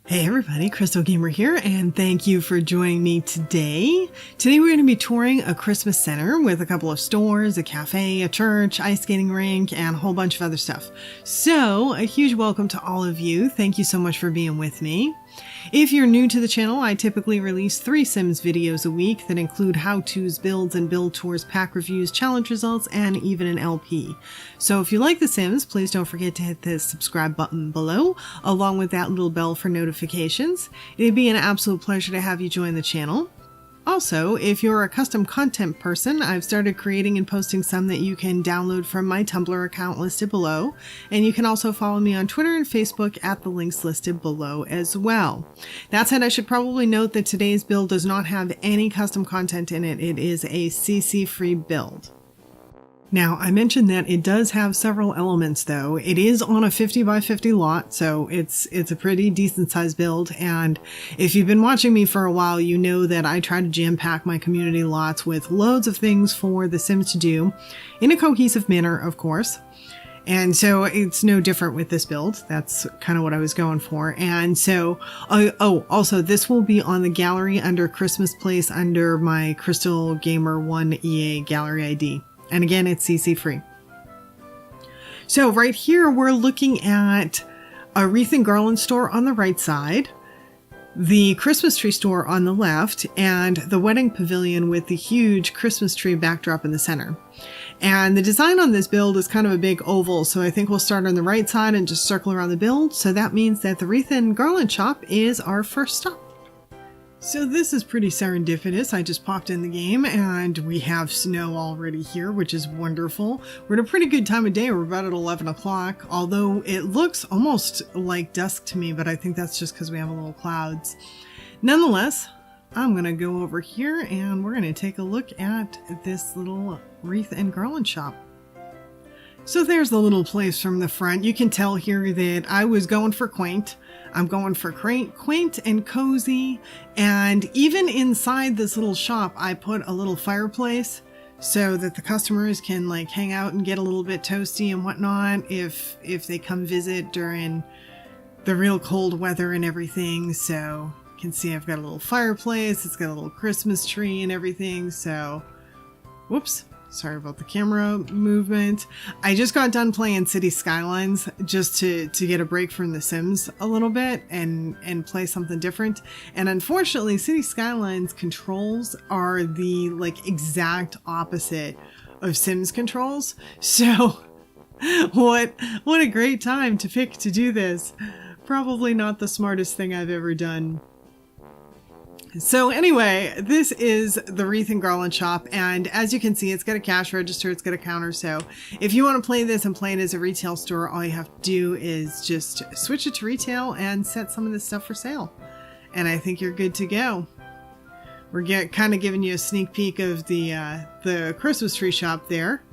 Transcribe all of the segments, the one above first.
Hey everybody, Crystal Gamer here, and thank you for joining me today. Today we're going to be touring a Christmas center with a couple of stores, a cafe, a church, ice skating rink, and a whole bunch of other stuff. So, a huge welcome to all of you. Thank you so much for being with me. If you're new to the channel, I typically release 3 Sims videos a week that include how-tos, builds, and build tours, pack reviews, challenge results, and even an LP. So if you like The Sims, please don't forget to hit the subscribe button below, along with that little bell for notifications. It'd be an absolute pleasure to have you join the channel. Also, if you're a custom content person, I've started creating and posting some that you can download from my Tumblr account listed below, and you can also follow me on Twitter and Facebook at the links listed below as well. That said, I should probably note that today's build does not have any custom content in it. It is a CC-free build. Now, I mentioned that it does have several elements though. It is on a 50 by 50 lot, so it's a pretty decent sized build, and if you've been watching me for a while, you know that I try to jam pack my community lots with loads of things for the Sims to do, in a cohesive manner, of course. And so it's no different with this build. That's kind of what I was going for. And so, also this will be on the gallery under Christmas Place under my Crystal Gamer 1 EA gallery ID. And again, it's CC free. So right here, we're looking at a wreath and garland store on the right side, the Christmas tree store on the left, and the wedding pavilion with the huge Christmas tree backdrop in the center. And the design on this build is kind of a big oval, so I think we'll start on the right side and just circle around the build. So that means that the wreath and garland shop is our first stop. So this is pretty serendipitous. I just popped in the game and we have snow already here, which is wonderful. We're at a pretty good time of day. We're about at 11 o'clock, although it looks almost like dusk to me, but I think that's just because we have a little clouds. Nonetheless, I'm going to go over here and we're going to take a look at this little wreath and garland shop. So there's the little place from the front. You can tell here that I was going for quaint. I'm going for quaint and cozy, and even inside this little shop I put a little fireplace so that the customers can like hang out and get a little bit toasty and whatnot if they come visit during the real cold weather and everything. So you can see I've got a little fireplace, it's got a little Christmas tree and everything. So whoops, sorry about the camera movement. I just got done playing City Skylines just to get a break from The Sims a little bit and play something different. And unfortunately, City Skylines controls are the like exact opposite of Sims controls. So what a great time to pick to do this. Probably not the smartest thing I've ever done. So anyway, this is the wreath and garland shop, and as you can see, it's got a cash register, it's got a counter. So if you want to play this and play it as a retail store, all you have to do is just switch it to retail and set some of this stuff for sale. And I think you're good to go. We're kind of giving you a sneak peek of the Christmas tree shop there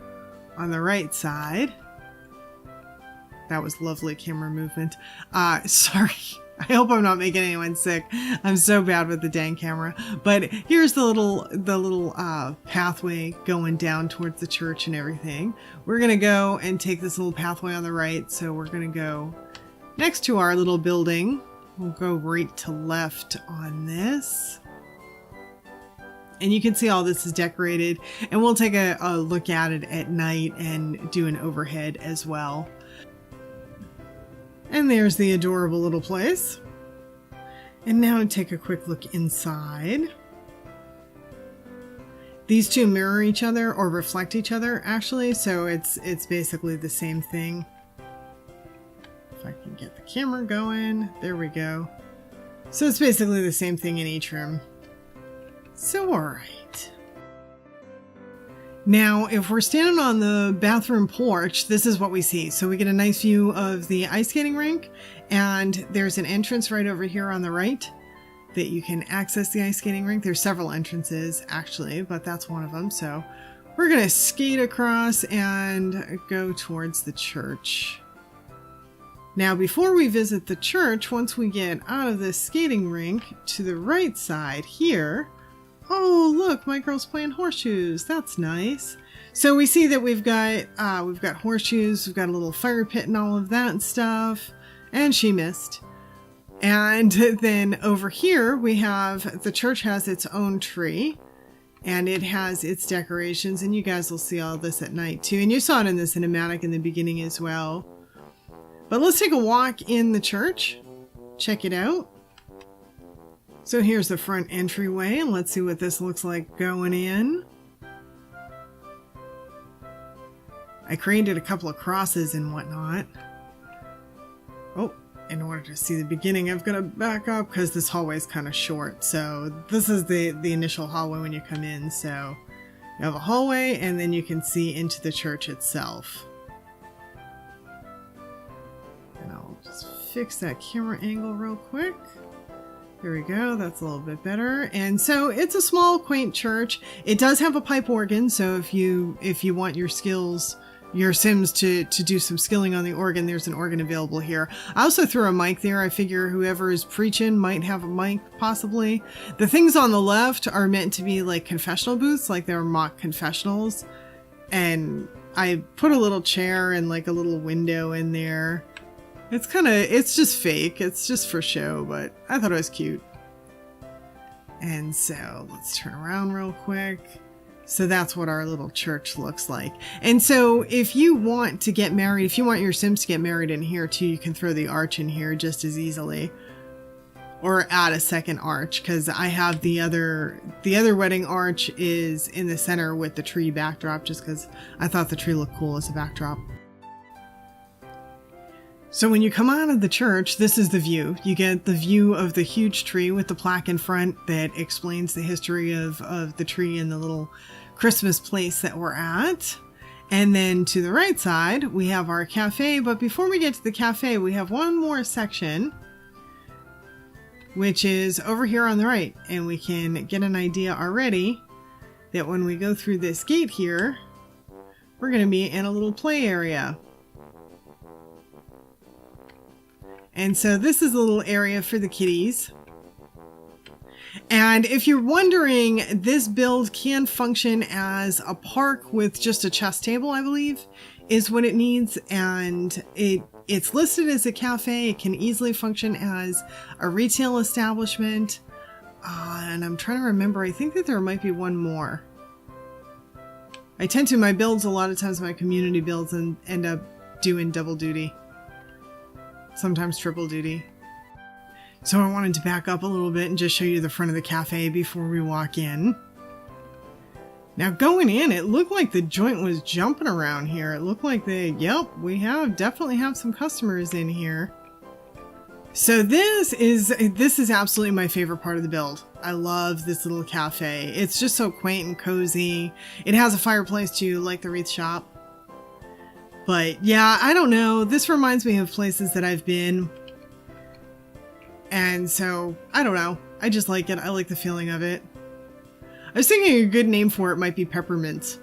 on the right side. That was lovely camera movement. Sorry. I hope I'm not making anyone sick. I'm so bad with the dang camera. But here's the little pathway going down towards the church and everything. We're gonna go and take this little pathway on the right. So we're gonna go next to our little building. We'll go right to left on this. And you can see all this is decorated. And we'll take a look at it at night and do an overhead as well. And there's the adorable little place. And now take a quick look inside. These two mirror each other or reflect each other actually, so it's basically the same thing. If I can get the camera going, there we go. So it's basically the same thing in each room. So alright. Now, if we're standing on the bathroom porch, this is what we see. So we get a nice view of the ice skating rink, and there's an entrance right over here on the right that you can access the ice skating rink. There's several entrances actually, but that's one of them. So we're gonna skate across and go towards the church. Now, before we visit the church, once we get out of the skating rink to the right side here, oh, look, my girl's playing horseshoes. That's nice. So we see that we've got horseshoes, we've got a little fire pit and all of that stuff. And she missed. And then over here, we have, the church has its own tree and it has its decorations, and you guys will see all this at night too. And you saw it in the cinematic in the beginning as well. But let's take a walk in the church. Check it out. So here's the front entryway, and let's see what this looks like going in. I created a couple of crosses and whatnot. Oh, in order to see the beginning, I've got to back up because this hallway is kind of short. So this is the initial hallway when you come in. So you have a hallway, and then you can see into the church itself. And I'll just fix that camera angle real quick. There we go. That's a little bit better. And so it's a small, quaint church. It does have a pipe organ. So if you want your Sims to do some skilling on the organ, there's an organ available here. I also threw a mic there. I figure whoever is preaching might have a mic, possibly. The things on the left are meant to be like confessional booths, like they're mock confessionals. And I put a little chair and like a little window in there. It's just fake. It's just for show, but I thought it was cute. And so let's turn around real quick. So that's what our little church looks like. And so if you want to get married, if you want your Sims to get married in here too, you can throw the arch in here just as easily. Or add a second arch, because I have the other wedding arch is in the center with the tree backdrop, just because I thought the tree looked cool as a backdrop. So when you come out of the church, this is the view. You get the view of the huge tree with the plaque in front that explains the history of the tree and the little Christmas place that we're at. And then to the right side, we have our cafe. But before we get to the cafe, we have one more section, which is over here on the right. And we can get an idea already that when we go through this gate here, we're going to be in a little play area. And so this is a little area for the kitties. And if you're wondering, this build can function as a park with just a chess table, I believe, is what it needs. And it's listed as a cafe. It can easily function as a retail establishment. And I'm trying to remember, I think that there might be one more. I tend to, my builds, a lot of times my community builds and end up doing double duty. Sometimes triple duty. So I wanted to back up a little bit and just show you the front of the cafe before we walk in. Now going in, it looked like the joint was jumping around here. It looked like we definitely have some customers in here. So this is absolutely my favorite part of the build. I love this little cafe. It's just so quaint and cozy. It has a fireplace too, like the wreath shop. But yeah, I don't know. This reminds me of places that I've been. And so, I don't know. I just like it. I like the feeling of it. I was thinking a good name for it might be Peppermint.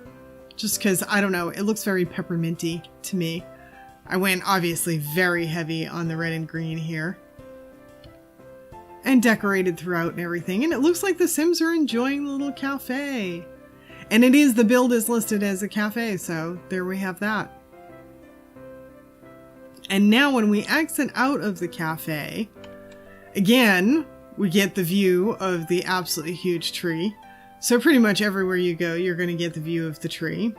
Just because, I don't know, it looks very pepperminty to me. I went obviously very heavy on the red and green here. And decorated throughout and everything. And it looks like the Sims are enjoying the little cafe. And the build is listed as a cafe, so there we have that. And now when we exit out of the cafe, again, we get the view of the absolutely huge tree. So pretty much everywhere you go, you're going to get the view of the tree.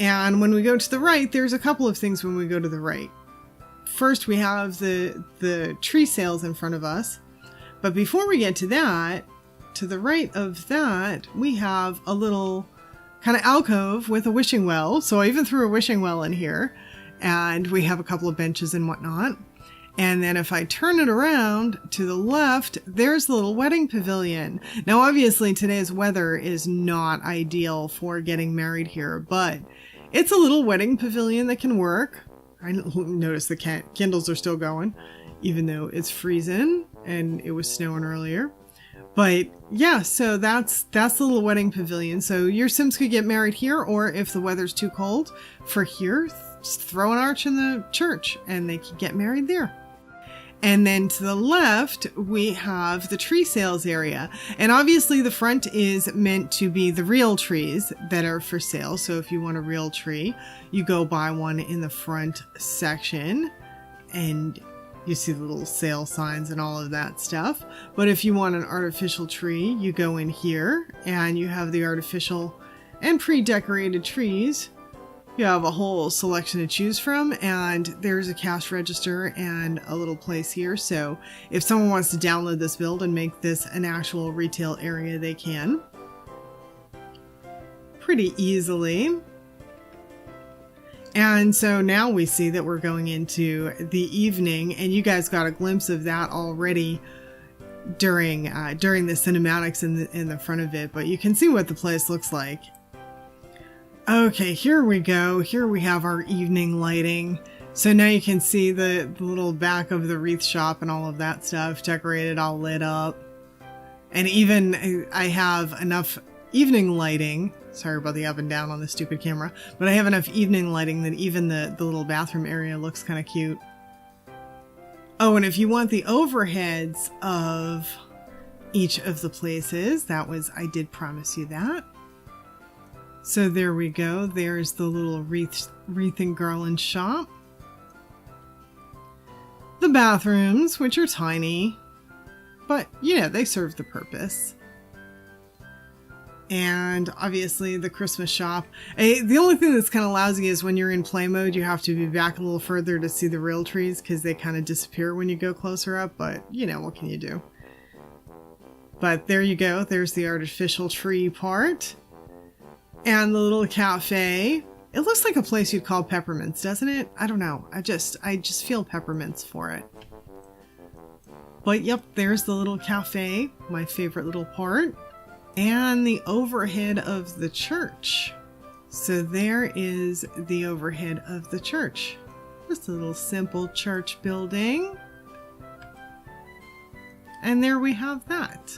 And when we go to the right, there's a couple of things when we go to the right. First, we have the tree sails in front of us. But before we get to that, to the right of that, we have a little kind of alcove with a wishing well. So I even threw a wishing well in here. And we have a couple of benches and whatnot. And then if I turn it around to the left, there's the little wedding pavilion. Now, obviously, today's weather is not ideal for getting married here, but it's a little wedding pavilion that can work. I noticed the candles are still going, even though it's freezing and it was snowing earlier. But yeah, so that's the little wedding pavilion. So your Sims could get married here, or if the weather's too cold for here, just throw an arch in the church and they can get married there. And then to the left, we have the tree sales area. And obviously the front is meant to be the real trees that are for sale. So if you want a real tree, you go buy one in the front section. And You see the little sale signs and all of that stuff. But if you want an artificial tree, you go in here and you have the artificial and pre-decorated trees. You have a whole selection to choose from, and there's a cash register and a little place here. So if someone wants to download this build and make this an actual retail area, they can. Pretty easily. And so now we see that we're going into the evening, and you guys got a glimpse of that already during the cinematics in the front of it, but you can see what the place looks like. Okay, here we go. Here we have our evening lighting. So now you can see the little back of the wreath shop and all of that stuff decorated, all lit up. And even I have enough evening lighting. Sorry about the up and down on the stupid camera, but I have enough evening lighting that even the little bathroom area looks kind of cute. Oh, and if you want the overheads of each of the places, I did promise you that. So there we go. There's the little wreath and garland shop. The bathrooms, which are tiny, but you know, they serve the purpose. And obviously the Christmas shop. The only thing that's kind of lousy is when you're in play mode, you have to be back a little further to see the real trees because they kind of disappear when you go closer up, but you know, what can you do? But there you go. There's the artificial tree part. And the little cafe. It looks like a place you'd call Peppermints, doesn't it? I don't know. I just feel peppermints for it. But yep, there's the little cafe, my favorite little part. And the overhead of the church. So there is the overhead of the church. Just a little simple church building. And there we have that.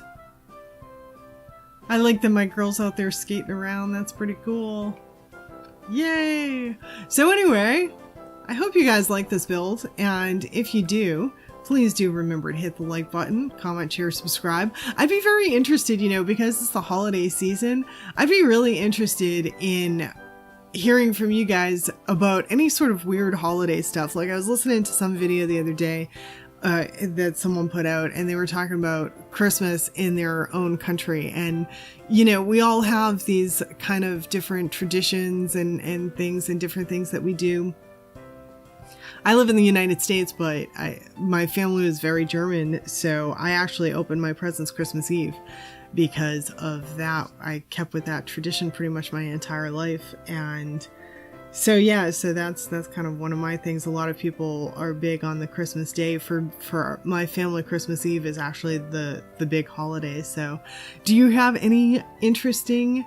I like that my girl's out there skating around. That's pretty cool. Yay! So anyway, I hope you guys like this build. And if you do, please do remember to hit the like button, comment, share, subscribe. I'd be very interested, you know, because it's the holiday season, I'd be really interested in hearing from you guys about any sort of weird holiday stuff. Like I was listening to some video the other day that someone put out, and they were talking about Christmas in their own country. And, you know, we all have these kind of different traditions and things and different things that we do. I live in the United States, but my family is very German, so I actually opened my presents Christmas Eve because of that. I kept with that tradition pretty much my entire life. And so yeah, so that's kind of one of my things. A lot of people are big on the Christmas day. For my family, Christmas Eve is actually the big holiday. So do you have any interesting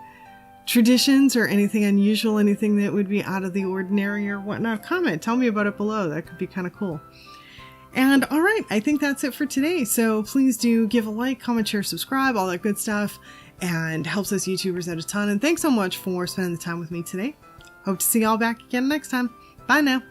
traditions or anything unusual, anything that would be out of the ordinary or whatnot? Comment, tell me about it below. That could be kind of cool. And all right, I think that's it for today. So please do give a like, comment, share, subscribe, all that good stuff, and helps us YouTubers out a ton. And thanks so much for spending the time with me today. Hope to see y'all back again next time. Bye now.